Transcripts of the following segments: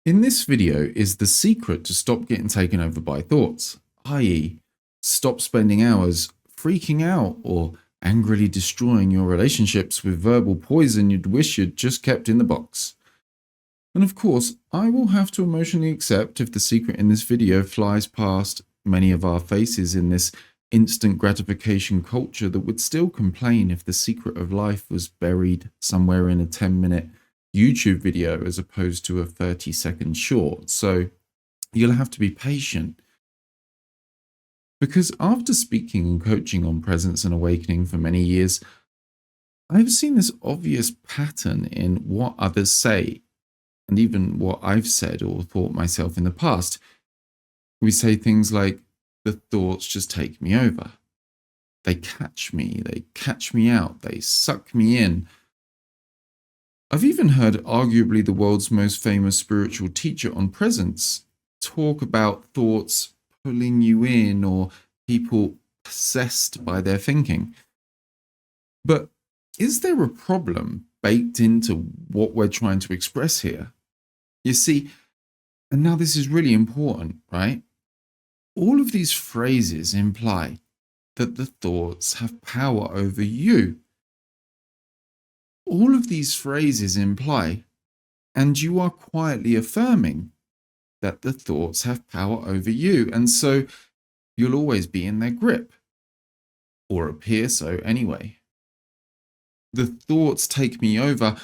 In this video is the secret to stop getting taken over by thoughts, i.e., stop spending hours freaking out or angrily destroying your relationships with verbal poison you'd wish you'd just kept in the box. And of course, I will have to emotionally accept if the secret in this video flies past many of our faces in this instant gratification culture that would still complain if the secret of life was buried somewhere in a 10-minute YouTube video as opposed to a 30-second short. So you'll have to be patient. Because after speaking and coaching on presence and awakening for many years, I've seen this obvious pattern in what others say and even what I've said or thought myself in the past. We say things like, the thoughts just take me over. They catch me out, they suck me in. I've even heard arguably the world's most famous spiritual teacher on presence talk about thoughts pulling you in or people possessed by their thinking. But is there a problem baked into what we're trying to express here? You see, and now this is really important, right? All of these phrases imply that the thoughts have power over you. All of these phrases imply, and you are quietly affirming, that the thoughts have power over you, and so you'll always be in their grip, or appear so anyway. The thoughts take me over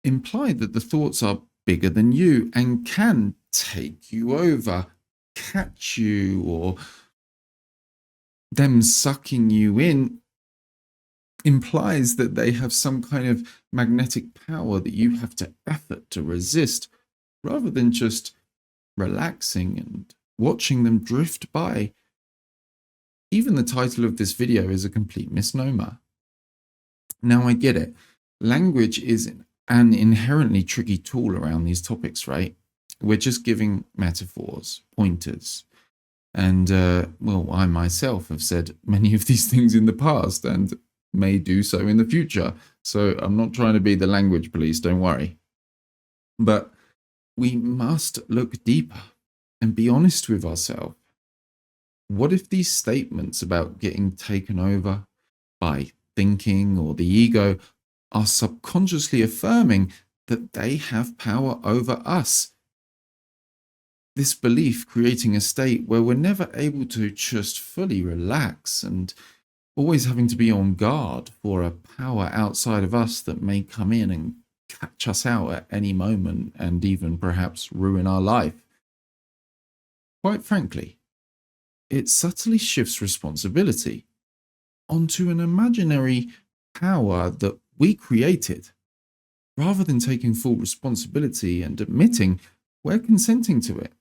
imply that the thoughts are bigger than you and can take you over, catch you, or them sucking you in implies that they have some kind of magnetic power that you have to effort to resist, rather than just relaxing and watching them drift by. Even the title of this video is a complete misnomer. Now, I get it. Language is an inherently tricky tool around these topics, right? We're just giving metaphors, pointers. And, well, I myself have said many of these things in the past and may do so in the future. So I'm not trying to be the language police, don't worry. But we must look deeper and be honest with ourselves. What if these statements about getting taken over by thinking or the ego are subconsciously affirming that they have power over us? This belief creating a state where we're never able to just fully relax and always having to be on guard for a power outside of us that may come in and catch us out at any moment and even perhaps ruin our life. Quite frankly, it subtly shifts responsibility onto an imaginary power that we created, rather than taking full responsibility and admitting we're consenting to it.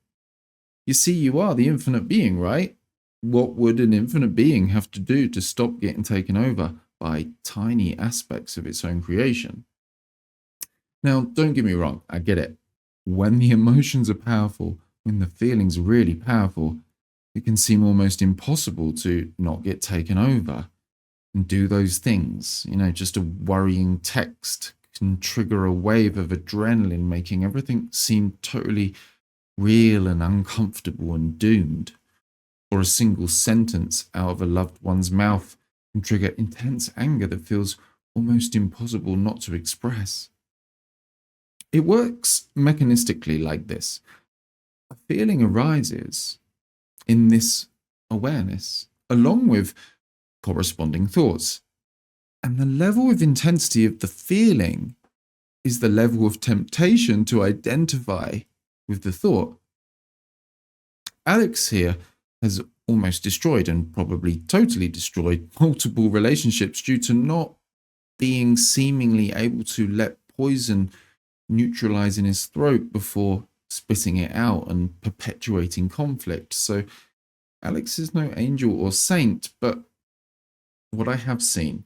You see, you are the infinite being, right? What would an infinite being have to do to stop getting taken over by tiny aspects of its own creation? Now, don't get me wrong, I get it. When the emotions are powerful, when the feelings are really powerful, it can seem almost impossible to not get taken over and do those things. Just a worrying text can trigger a wave of adrenaline, making everything seem totally real and uncomfortable and doomed. Or a single sentence out of a loved one's mouth can trigger intense anger that feels almost impossible not to express. It works mechanistically like this. A feeling arises in this awareness, along with corresponding thoughts. And the level of intensity of the feeling is the level of temptation to identify with the thought. Alex here has almost destroyed and probably totally destroyed multiple relationships due to not being seemingly able to let poison neutralize in his throat before spitting it out and perpetuating conflict. So Alex is no angel or saint, but what I have seen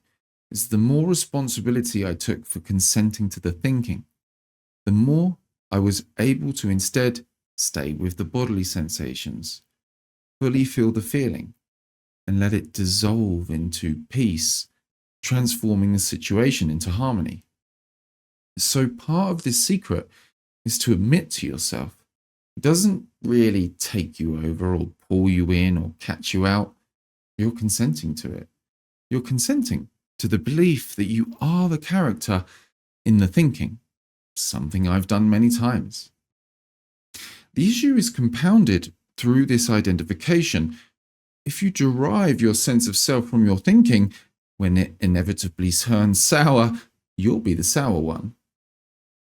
is the more responsibility I took for consenting to the thinking, the more I was able to instead stay with the bodily sensations, fully feel the feeling, and let it dissolve into peace, transforming the situation into harmony. So part of this secret is to admit to yourself. It doesn't really take you over or pull you in or catch you out. You're consenting to it. You're consenting to the belief that you are the character in the thinking, something I've done many times. The issue is compounded through this identification. If you derive your sense of self from your thinking, when it inevitably turns sour, you'll be the sour one.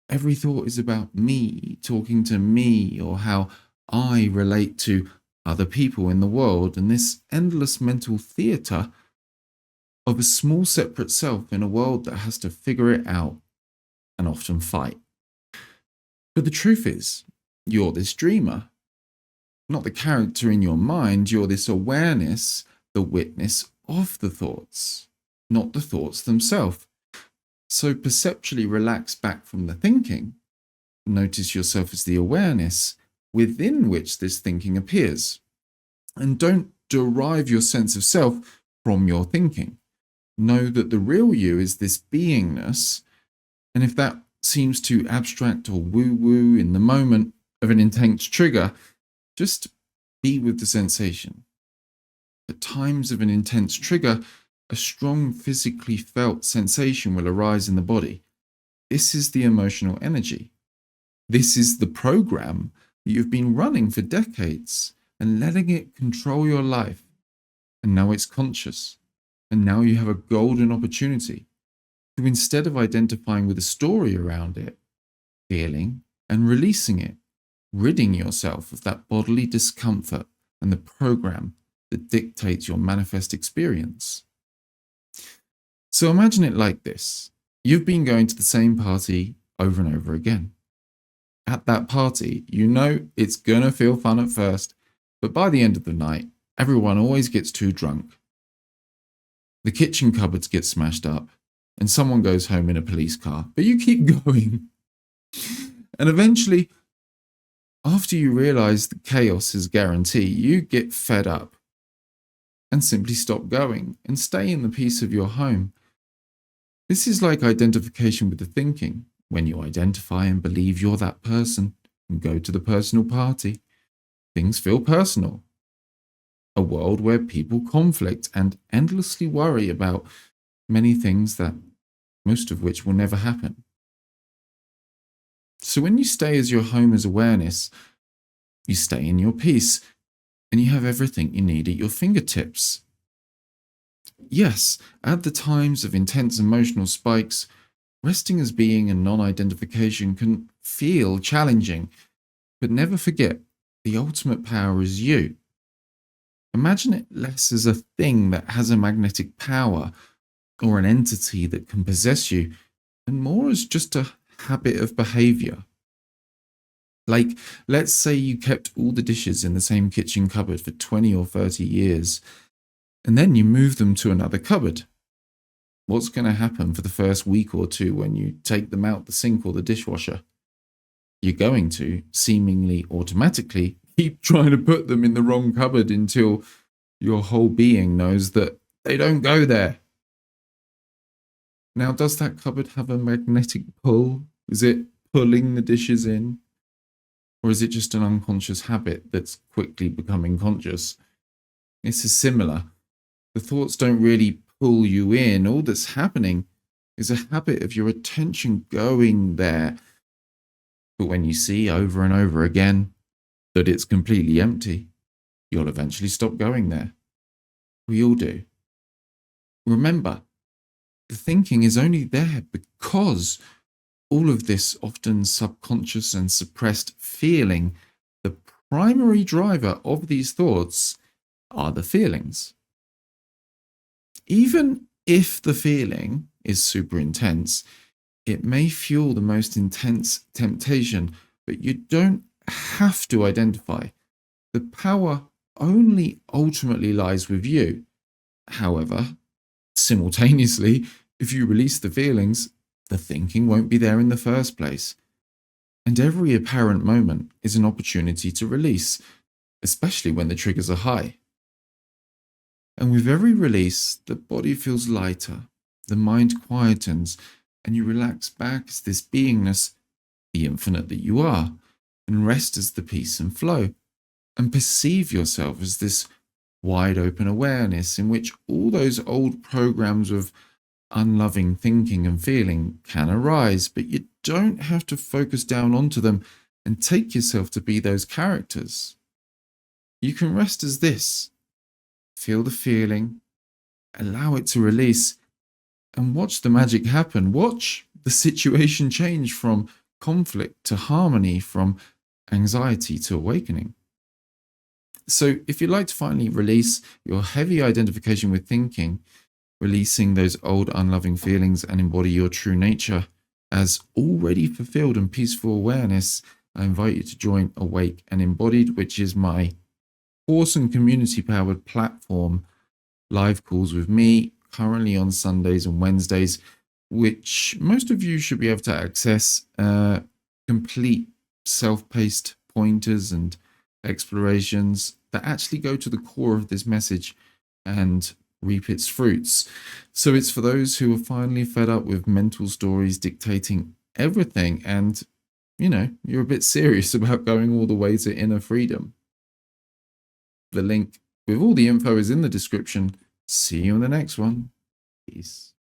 Every thought is about me, talking to me, or how I relate to other people in the world, and this endless mental theatre of a small separate self in a world that has to figure it out and often fight. But the truth is, you're this dreamer, not the character in your mind. You're this awareness, the witness of the thoughts, not the thoughts themselves. So perceptually relax back from the thinking. Notice yourself as the awareness within which this thinking appears. And don't derive your sense of self from your thinking. Know that the real you is this beingness. And if that seems too abstract or woo-woo in the moment of an intense trigger, just be with the sensation. At times of an intense trigger, a strong physically felt sensation will arise in the body. This is the emotional energy. This is the program that you've been running for decades and letting it control your life. And now it's conscious. And now you have a golden opportunity to, instead of identifying with a story around it, feeling and releasing it, ridding yourself of that bodily discomfort and the program that dictates your manifest experience. So imagine it like this. You've been going to the same party over and over again. At that party, you know it's gonna feel fun at first, but by the end of the night, everyone always gets too drunk. The kitchen cupboards get smashed up, and someone goes home in a police car, but you keep going. And eventually, after you realize that chaos is guaranteed, you get fed up and simply stop going and stay in the peace of your home. This is like identification with the thinking. When you identify and believe you're that person and go to the personal party, things feel personal. A world where people conflict and endlessly worry about many things that most of which will never happen. So when you stay as your home as awareness, you stay in your peace and you have everything you need at your fingertips. Yes, at the times of intense emotional spikes, resting as being and non-identification can feel challenging, but never forget the ultimate power is you. Imagine it less as a thing that has a magnetic power or an entity that can possess you, and more as just a habit of behavior. Like, let's say you kept all the dishes in the same kitchen cupboard for 20 or 30 years, and then you move them to another cupboard. What's going to happen for the first week or two when you take them out the sink or the dishwasher? You're going to, seemingly automatically, keep trying to put them in the wrong cupboard until your whole being knows that they don't go there. Now, does that cupboard have a magnetic pull? Is it pulling the dishes in? Or is it just an unconscious habit that's quickly becoming conscious? This is similar. The thoughts don't really pull you in. All that's happening is a habit of your attention going there. But when you see over and over again that it's completely empty, you'll eventually stop going there. We all do. Remember, the thinking is only there because all of this often subconscious and suppressed feeling, the primary driver of these thoughts are the feelings. Even if the feeling is super intense, it may fuel the most intense temptation, but you don't have to identify. The power only ultimately lies with you. However, simultaneously, if you release the feelings, the thinking won't be there in the first place. And every apparent moment is an opportunity to release, especially when the triggers are high. And with every release, the body feels lighter, the mind quietens, and you relax back as this beingness the infinite that you are, and rest as the peace and flow, and perceive yourself as this wide open awareness in which all those old programs of unloving thinking and feeling can arise, but you don't have to focus down onto them and take yourself to be those characters. You can rest as this, feel the feeling, allow it to release, and watch the magic happen. Watch the situation change from conflict to harmony, from anxiety to awakening. So, if you'd like to finally release your heavy identification with thinking, releasing those old unloving feelings, and embody your true nature as already fulfilled and peaceful awareness, I invite you to join Awake and Embodied, which is my awesome community powered platform. Live calls with me currently on Sundays and Wednesdays, which most of you should be able to access. Complete self-paced pointers and explorations that actually go to the core of this message and reap its fruits. So it's for those who are finally fed up with mental stories dictating everything, and you're a bit serious about going all the way to inner freedom. The link with all the info is in the description. See you in the next one. Peace.